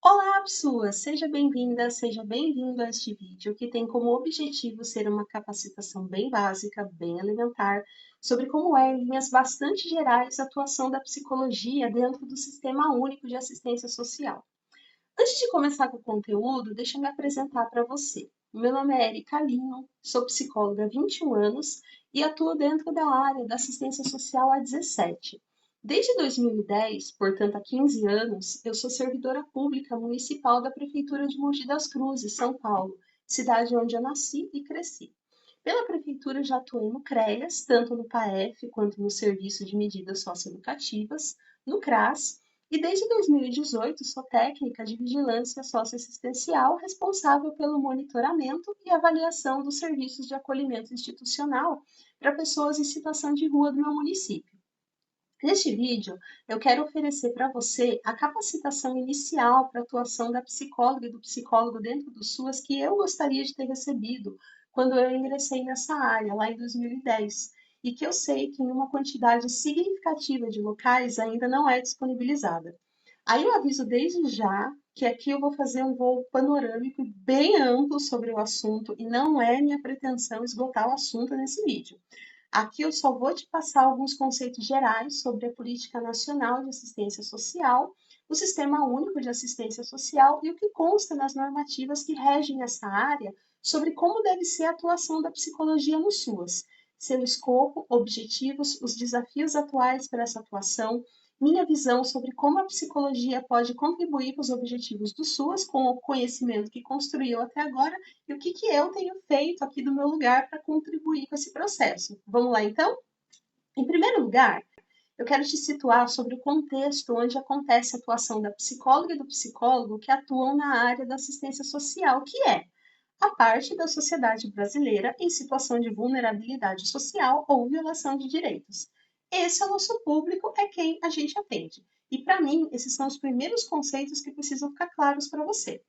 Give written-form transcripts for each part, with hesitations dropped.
Olá, pessoas! Seja bem-vinda, seja bem-vindo a este vídeo que tem como objetivo ser uma capacitação bem básica, bem elementar, sobre como é, em linhas bastante gerais, a atuação da psicologia dentro do Sistema Único de Assistência Social. Antes de começar com o conteúdo, deixa eu me apresentar para você. Meu nome é Erika Lino, sou psicóloga há 21 anos e atuo dentro da área da assistência social há 17. Desde 2010, portanto há 15 anos, eu sou servidora pública municipal da Prefeitura de Mogi das Cruzes, São Paulo, cidade onde eu nasci e cresci. Pela Prefeitura já atuei no CREAS, tanto no PAEF quanto no Serviço de Medidas Socioeducativas, no CRAS, e desde 2018 sou técnica de vigilância socioassistencial responsável pelo monitoramento e avaliação dos serviços de acolhimento institucional para pessoas em situação de rua do meu município. Neste vídeo, eu quero oferecer para você a capacitação inicial para a atuação da psicóloga e do psicólogo dentro do SUAS que eu gostaria de ter recebido quando eu ingressei nessa área, lá em 2010, e que eu sei que em uma quantidade significativa de locais ainda não é disponibilizada. Aí eu aviso desde já que aqui eu vou fazer um voo panorâmico bem amplo sobre o assunto e não é minha pretensão esgotar o assunto nesse vídeo. Aqui eu só vou te passar alguns conceitos gerais sobre a Política Nacional de Assistência Social, o Sistema Único de Assistência Social e o que consta nas normativas que regem essa área sobre como deve ser a atuação da psicologia no SUAS, seu escopo, objetivos, os desafios atuais para essa atuação, minha visão sobre como a psicologia pode contribuir para os objetivos do SUAS com o conhecimento que construiu até agora e o que eu tenho feito aqui do meu lugar para contribuir com esse processo. Vamos lá, então? Em primeiro lugar, eu quero te situar sobre o contexto onde acontece a atuação da psicóloga e do psicólogo que atuam na área da assistência social, que é a parte da sociedade brasileira em situação de vulnerabilidade social ou violação de direitos. Esse é o nosso público, é quem a gente atende. E para mim, esses são os primeiros conceitos que precisam ficar claros para você.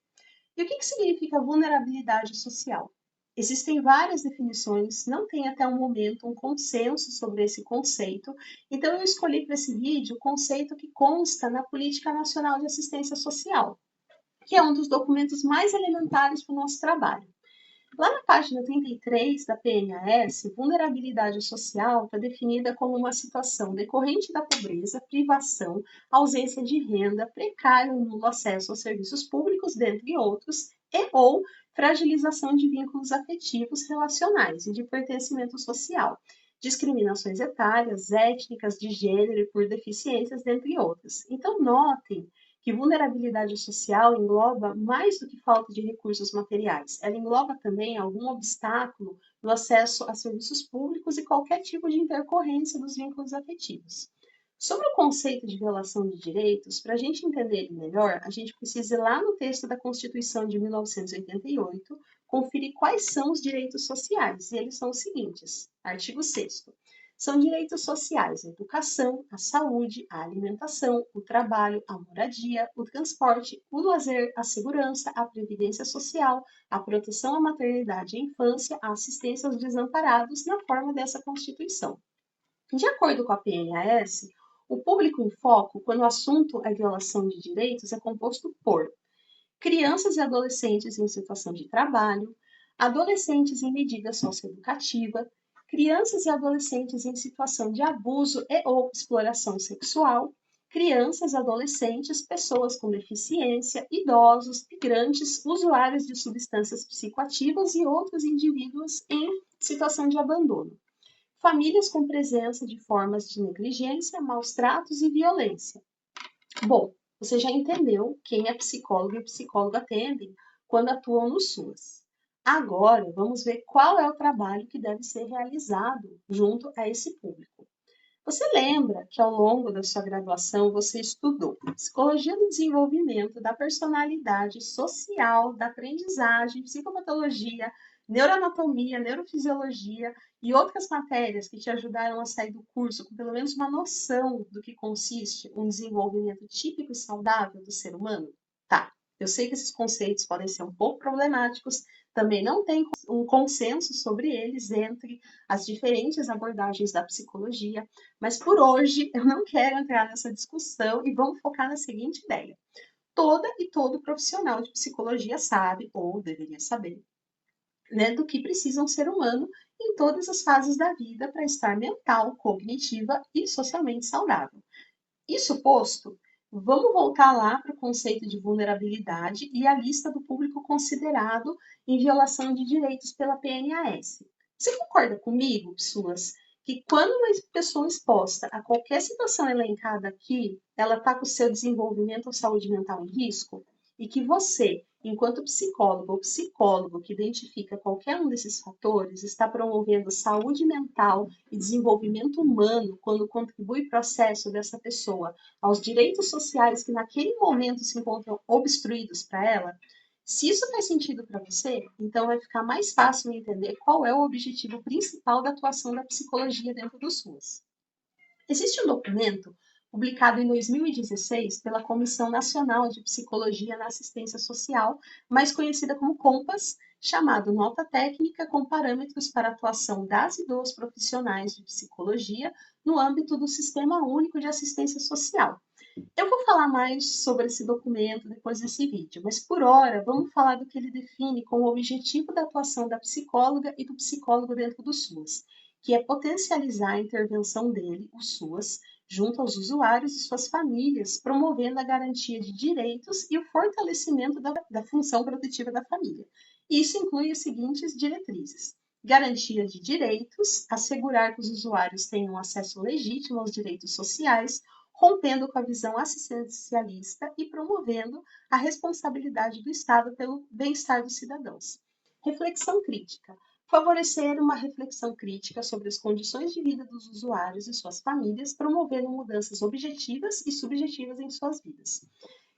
E o que significa vulnerabilidade social? Existem várias definições, não tem até o momento um consenso sobre esse conceito, então eu escolhi para esse vídeo o conceito que consta na Política Nacional de Assistência Social, que é um dos documentos mais elementares para o nosso trabalho. Lá na página 33 da PNAS, vulnerabilidade social está definida como uma situação decorrente da pobreza, privação, ausência de renda, precário ou nulo acesso aos serviços públicos, dentre outros, e ou fragilização de vínculos afetivos, relacionais e de pertencimento social, discriminações etárias, étnicas, de gênero e por deficiências, dentre outras. Então, notem que vulnerabilidade social engloba mais do que falta de recursos materiais. Ela engloba também algum obstáculo no acesso a serviços públicos e qualquer tipo de intercorrência dos vínculos afetivos. Sobre o conceito de violação de direitos, para a gente entender ele melhor, a gente precisa ir lá no texto da Constituição de 1988, conferir quais são os direitos sociais, e eles são os seguintes. Artigo 6º. São direitos sociais a educação, a saúde, a alimentação, o trabalho, a moradia, o transporte, o lazer, a segurança, a previdência social, a proteção à maternidade e à infância, a assistência aos desamparados na forma dessa Constituição. De acordo com a PNAS, o público em foco, quando o assunto é violação de direitos, é composto por crianças e adolescentes em situação de trabalho, adolescentes em medida socioeducativa, crianças e adolescentes em situação de abuso e ou exploração sexual, crianças, adolescentes, pessoas com deficiência, idosos, migrantes, usuários de substâncias psicoativas e outros indivíduos em situação de abandono. Famílias com presença de formas de negligência, maus tratos e violência. Bom, você já entendeu quem a psicóloga e o psicólogo atendem quando atuam no SUAS. Agora, vamos ver qual é o trabalho que deve ser realizado junto a esse público. Você lembra que ao longo da sua graduação você estudou psicologia do desenvolvimento, da personalidade social, da aprendizagem, psicopatologia, neuroanatomia, neurofisiologia e outras matérias que te ajudaram a sair do curso com pelo menos uma noção do que consiste um desenvolvimento típico e saudável do ser humano? Tá, eu sei que esses conceitos podem ser um pouco problemáticos, também não tem um consenso sobre eles entre as diferentes abordagens da psicologia, mas por hoje eu não quero entrar nessa discussão e vamos focar na seguinte ideia. Toda e todo profissional de psicologia sabe, ou deveria saber, né, do que precisa um ser humano em todas as fases da vida para estar mental, cognitiva e socialmente saudável. Isso posto, vamos voltar lá para o conceito de vulnerabilidade e a lista do público considerado em violação de direitos pela PNAS. Você concorda comigo, pessoas, que quando uma pessoa exposta a qualquer situação elencada aqui, ela está com o seu desenvolvimento ou saúde mental em risco? E que você, enquanto psicólogo ou psicólogo que identifica qualquer um desses fatores, está promovendo saúde mental e desenvolvimento humano quando contribui para o acesso dessa pessoa aos direitos sociais que naquele momento se encontram obstruídos para ela? Se isso faz sentido para você, então vai ficar mais fácil entender qual é o objetivo principal da atuação da psicologia dentro do SUS. Existe um documento publicado em 2016 pela Comissão Nacional de Psicologia na Assistência Social, mais conhecida como COMPAS, chamado Nota Técnica com Parâmetros para a Atuação das e dos Profissionais de Psicologia no âmbito do Sistema Único de Assistência Social. Eu vou falar mais sobre esse documento depois desse vídeo, mas por hora vamos falar do que ele define como objetivo da atuação da psicóloga e do psicólogo dentro do SUS, que é potencializar a intervenção dele, o SUS, junto aos usuários e suas famílias, promovendo a garantia de direitos e o fortalecimento da função protetiva da família. Isso inclui as seguintes diretrizes: garantia de direitos, assegurar que os usuários tenham acesso legítimo aos direitos sociais, rompendo com a visão assistencialista e promovendo a responsabilidade do Estado pelo bem-estar dos cidadãos. Reflexão crítica. Favorecer uma reflexão crítica sobre as condições de vida dos usuários e suas famílias, promovendo mudanças objetivas e subjetivas em suas vidas.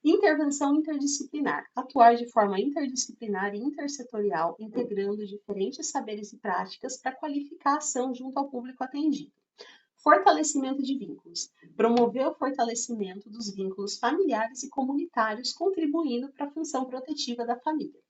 Intervenção interdisciplinar. Atuar de forma interdisciplinar e intersetorial, integrando diferentes saberes e práticas para qualificar a ação junto ao público atendido. Fortalecimento de vínculos. Promover o fortalecimento dos vínculos familiares e comunitários, contribuindo para a função protetiva da família.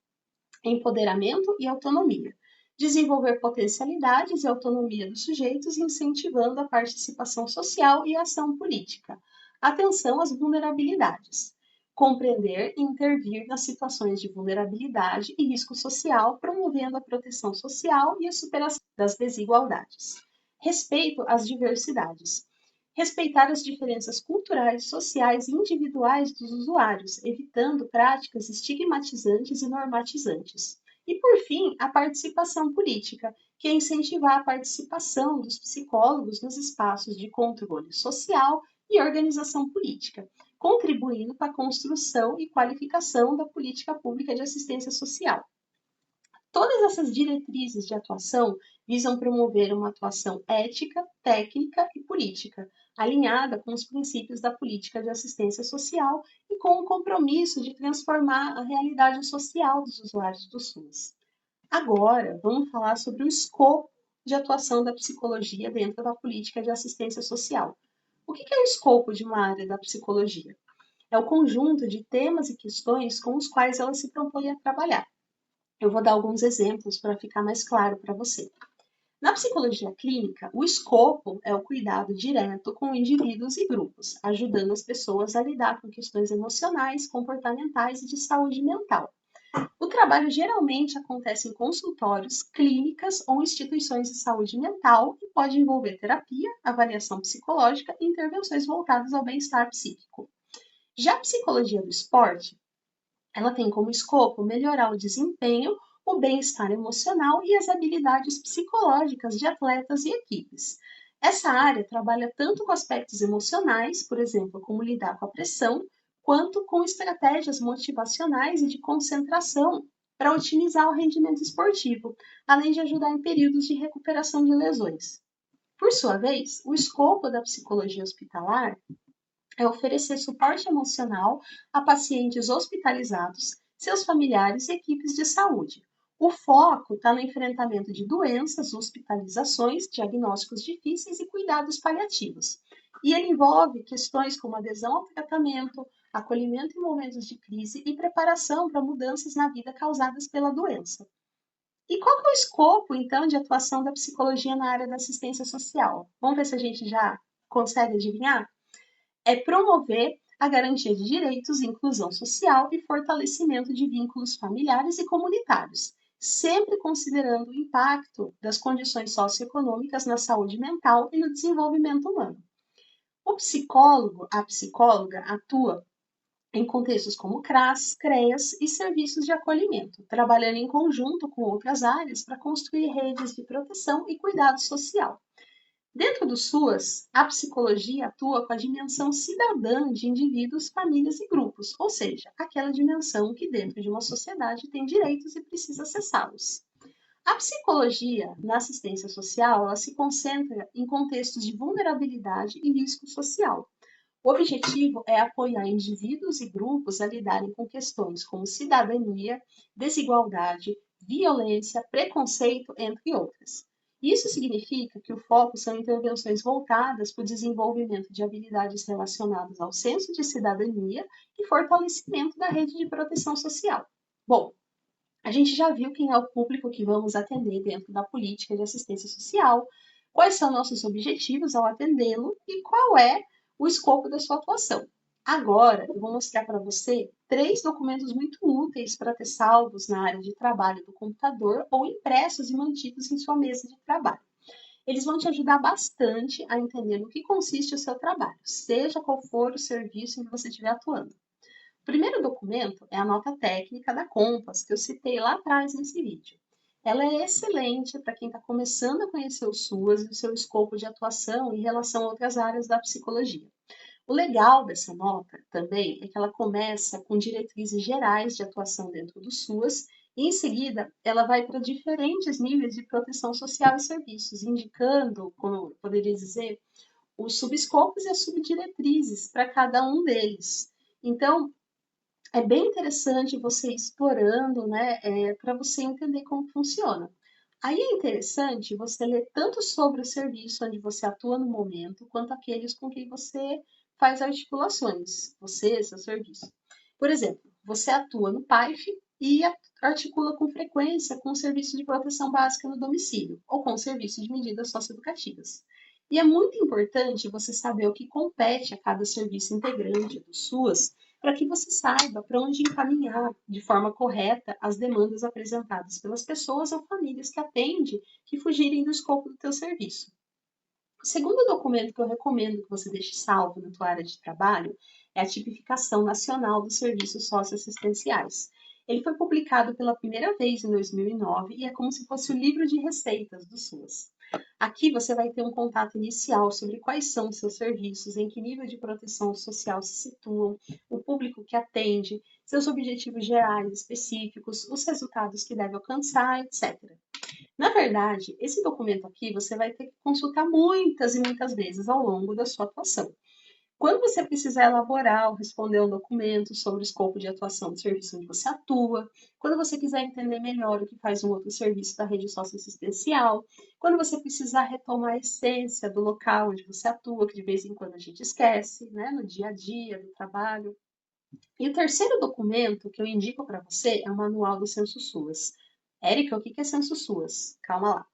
Empoderamento e autonomia. Desenvolver potencialidades e autonomia dos sujeitos, incentivando a participação social e a ação política. Atenção às vulnerabilidades. Compreender e intervir nas situações de vulnerabilidade e risco social, promovendo a proteção social e a superação das desigualdades. Respeito às diversidades. Respeitar as diferenças culturais, sociais e individuais dos usuários, evitando práticas estigmatizantes e normatizantes. E, por fim, a participação política, que é incentivar a participação dos psicólogos nos espaços de controle social e organização política, contribuindo para a construção e qualificação da política pública de assistência social. Todas essas diretrizes de atuação visam promover uma atuação ética, técnica e política, alinhada com os princípios da política de assistência social e com o compromisso de transformar a realidade social dos usuários do SUS. Agora, vamos falar sobre o escopo de atuação da psicologia dentro da política de assistência social. O que é o escopo de uma área da psicologia? É o conjunto de temas e questões com os quais ela se propõe a trabalhar. Eu vou dar alguns exemplos para ficar mais claro para você. Na psicologia clínica, o escopo é o cuidado direto com indivíduos e grupos, ajudando as pessoas a lidar com questões emocionais, comportamentais e de saúde mental. O trabalho geralmente acontece em consultórios, clínicas ou instituições de saúde mental e pode envolver terapia, avaliação psicológica e intervenções voltadas ao bem-estar psíquico. Já a psicologia do esporte, ela tem como escopo melhorar o desempenho, o bem-estar emocional e as habilidades psicológicas de atletas e equipes. Essa área trabalha tanto com aspectos emocionais, por exemplo, como lidar com a pressão, quanto com estratégias motivacionais e de concentração para otimizar o rendimento esportivo, além de ajudar em períodos de recuperação de lesões. Por sua vez, o escopo da psicologia hospitalar é oferecer suporte emocional a pacientes hospitalizados, seus familiares e equipes de saúde. O foco está no enfrentamento de doenças, hospitalizações, diagnósticos difíceis e cuidados paliativos. E ele envolve questões como adesão ao tratamento, acolhimento em momentos de crise e preparação para mudanças na vida causadas pela doença. E qual que é o escopo, então, de atuação da psicologia na área da assistência social? Vamos ver se a gente já consegue adivinhar? É promover a garantia de direitos, inclusão social e fortalecimento de vínculos familiares e comunitários, sempre considerando o impacto das condições socioeconômicas na saúde mental e no desenvolvimento humano. O psicólogo, a psicóloga, atua em contextos como CRAS, CREAS e serviços de acolhimento, trabalhando em conjunto com outras áreas para construir redes de proteção e cuidado social. Dentro do SUAS, a psicologia atua com a dimensão cidadã de indivíduos, famílias e grupos, ou seja, aquela dimensão que dentro de uma sociedade tem direitos e precisa acessá-los. A psicologia na assistência social, ela se concentra em contextos de vulnerabilidade e risco social. O objetivo é apoiar indivíduos e grupos a lidarem com questões como cidadania, desigualdade, violência, preconceito, entre outras. Isso significa que o foco são intervenções voltadas para o desenvolvimento de habilidades relacionadas ao senso de cidadania e fortalecimento da rede de proteção social. Bom, a gente já viu quem é o público que vamos atender dentro da política de assistência social, quais são nossos objetivos ao atendê-lo e qual é o escopo da sua atuação. Agora, eu vou mostrar para você 3 documentos muito úteis para ter salvos na área de trabalho do computador ou impressos e mantidos em sua mesa de trabalho. Eles vão te ajudar bastante a entender no que consiste o seu trabalho, seja qual for o serviço em que você estiver atuando. O primeiro documento é a nota técnica da Compass, que eu citei lá atrás nesse vídeo. Ela é excelente para quem está começando a conhecer o SUAS e o seu escopo de atuação em relação a outras áreas da psicologia. O legal dessa nota também é que ela começa com diretrizes gerais de atuação dentro do SUAS e, em seguida, ela vai para diferentes níveis de proteção social e serviços, indicando, como eu poderia dizer, os subescopos e as subdiretrizes para cada um deles. Então, é bem interessante você ir explorando, né, para você entender como funciona. Aí é interessante você ler tanto sobre o serviço onde você atua no momento, quanto aqueles com quem você faz articulações, você e seu serviço. Por exemplo, você atua no PAIF e articula com frequência com o serviço de proteção básica no domicílio, ou com o serviço de medidas socioeducativas. E é muito importante você saber o que compete a cada serviço integrante do SUAS, para que você saiba para onde encaminhar de forma correta as demandas apresentadas pelas pessoas ou famílias que atende que fugirem do escopo do teu serviço. O segundo documento que eu recomendo que você deixe salvo na tua área de trabalho é a Tipificação Nacional dos Serviços Socioassistenciais. Ele foi publicado pela primeira vez em 2009 e é como se fosse o livro de receitas do SUAS. Aqui você vai ter um contato inicial sobre quais são os seus serviços, em que nível de proteção social se situam, o público que atende, seus objetivos gerais específicos, os resultados que deve alcançar, etc. Na verdade, esse documento aqui você vai ter que consultar muitas e muitas vezes ao longo da sua atuação. Quando você precisar elaborar ou responder um documento sobre o escopo de atuação do serviço onde você atua, quando você quiser entender melhor o que faz um outro serviço da rede socioassistencial, quando você precisar retomar a essência do local onde você atua, que de vez em quando a gente esquece, né, no dia a dia do trabalho. E o terceiro documento que eu indico para você é o Manual do Censo SUAS. Érica, o que é Censo SUAS? Calma lá.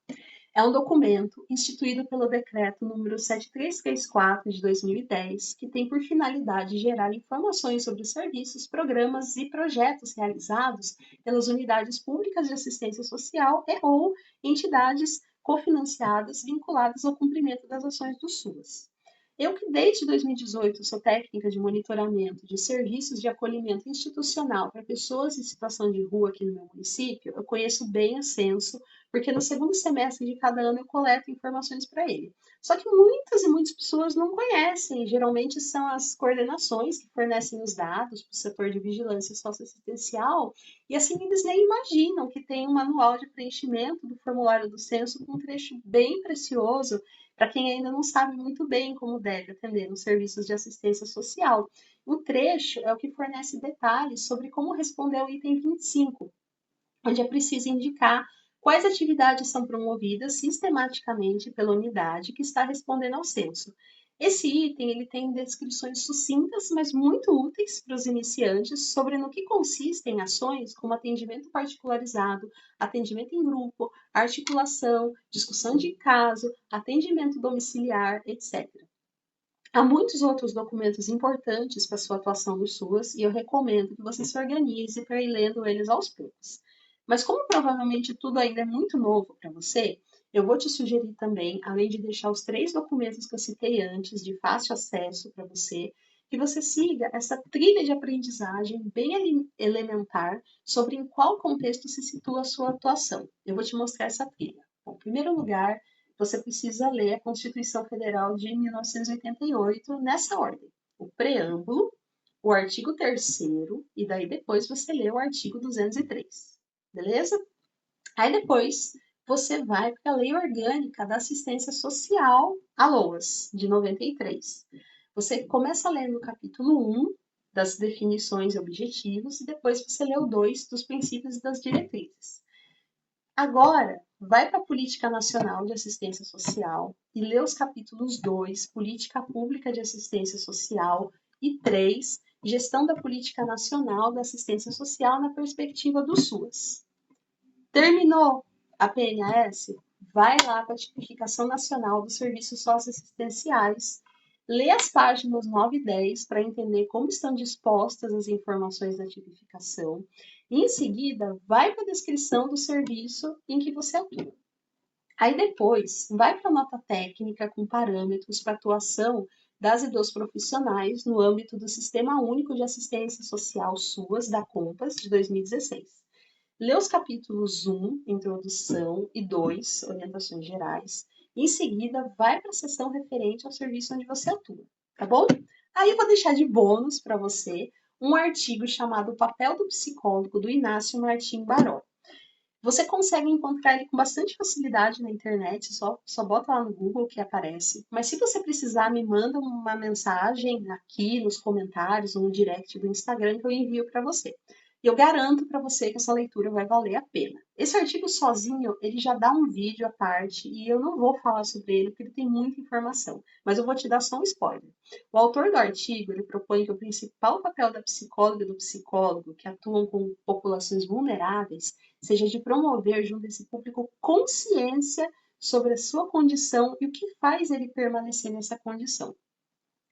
É um documento instituído pelo Decreto número 7334 de 2010, que tem por finalidade gerar informações sobre os serviços, programas e projetos realizados pelas unidades públicas de assistência social e ou entidades cofinanciadas vinculadas ao cumprimento das ações do SUAS. Eu que desde 2018 sou técnica de monitoramento de serviços de acolhimento institucional para pessoas em situação de rua aqui no meu município, eu conheço bem o censo, porque no segundo semestre de cada ano eu coleto informações para ele. Só que muitas e muitas pessoas não conhecem, geralmente são as coordenações que fornecem os dados para o setor de vigilância socioassistencial, e assim eles nem imaginam que tem um manual de preenchimento do formulário do censo com um trecho bem precioso para quem ainda não sabe muito bem como deve atender nos serviços de assistência social. O trecho é o que fornece detalhes sobre como responder ao item 25, onde é preciso indicar quais atividades são promovidas sistematicamente pela unidade que está respondendo ao censo. Esse item ele tem descrições sucintas, mas muito úteis para os iniciantes sobre no que consistem ações como atendimento particularizado, atendimento em grupo, articulação, discussão de caso, atendimento domiciliar, etc. Há muitos outros documentos importantes para sua atuação no SUAS e eu recomendo que você se organize para ir lendo eles aos poucos. Mas como provavelmente tudo ainda é muito novo para você, eu vou te sugerir também, além de deixar os 3 documentos que eu citei antes de fácil acesso para você, que você siga essa trilha de aprendizagem bem elementar sobre em qual contexto se situa a sua atuação. Eu vou te mostrar essa trilha. Bom, em primeiro lugar, você precisa ler a Constituição Federal de 1988 nessa ordem: o preâmbulo, o artigo 3º e daí depois você lê o artigo 203, beleza? Aí depois você vai para a Lei Orgânica da Assistência Social, a LOAS, de 93. Você começa lendo o capítulo 1 das definições e objetivos e depois você lê o 2 dos princípios e das diretrizes. Agora, vai para a Política Nacional de Assistência Social e lê os capítulos 2, Política Pública de Assistência Social, e 3, Gestão da Política Nacional da Assistência Social na perspectiva do SUAS. Terminou a PNAS? Vai lá para a Tipificação Nacional dos Serviços Socioassistenciais, lê as páginas 9 e 10 para entender como estão dispostas as informações da tipificação e, em seguida, vai para a descrição do serviço em que você atua. Aí depois, vai para a nota técnica com parâmetros para atuação das e dos profissionais no âmbito do Sistema Único de Assistência Social SUAS da COMPAS de 2016. Lê os capítulos 1, Introdução, e 2, Orientações Gerais. Em seguida, vai para a seção referente ao serviço onde você atua, tá bom? Aí eu vou deixar de bônus para você um artigo chamado O Papel do Psicólogo, do Inácio Martim Baró. Você consegue encontrar ele com bastante facilidade na internet, só bota lá no Google que aparece. Mas se você precisar, me manda uma mensagem aqui nos comentários ou no direct do Instagram que eu envio para você. E eu garanto para você que essa leitura vai valer a pena. Esse artigo sozinho, ele já dá um vídeo à parte e eu não vou falar sobre ele porque ele tem muita informação, mas eu vou te dar só um spoiler. O autor do artigo, ele propõe que o principal papel da psicóloga e do psicólogo que atuam com populações vulneráveis seja de promover junto a esse público consciência sobre a sua condição e o que faz ele permanecer nessa condição.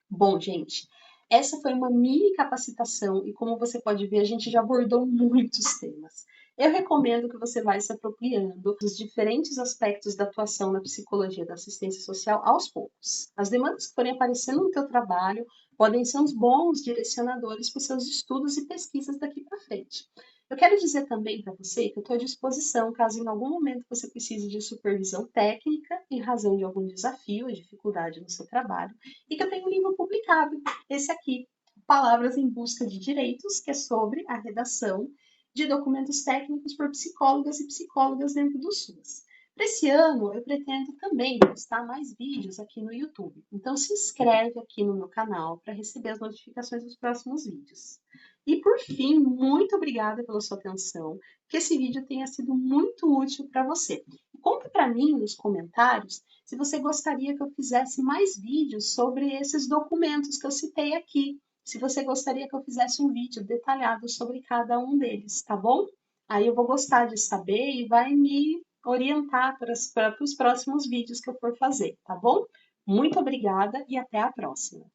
Bom, gente, essa foi uma mini capacitação e como você pode ver, a gente já abordou muitos temas. Eu recomendo que você vá se apropriando dos diferentes aspectos da atuação na psicologia da assistência social aos poucos. As demandas que forem aparecendo no teu trabalho podem ser uns bons direcionadores para os seus estudos e pesquisas daqui para frente. Eu quero dizer também para você que eu estou à disposição caso em algum momento você precise de supervisão técnica em razão de algum desafio ou dificuldade no seu trabalho e que eu tenho um livro publicado, esse aqui, Palavras em Busca de Direitos, que é sobre a redação de documentos técnicos por psicólogas e psicólogas dentro do SUS. Para esse ano, eu pretendo também postar mais vídeos aqui no YouTube. Então, se inscreve aqui no meu canal para receber as notificações dos próximos vídeos. E, por fim, muito obrigada pela sua atenção, que esse vídeo tenha sido muito útil para você. Conta para mim nos comentários se você gostaria que eu fizesse mais vídeos sobre esses documentos que eu citei aqui. Se você gostaria que eu fizesse um vídeo detalhado sobre cada um deles, tá bom? Aí eu vou gostar de saber e vai me orientar para os próximos vídeos que eu for fazer, tá bom? Muito obrigada e até a próxima!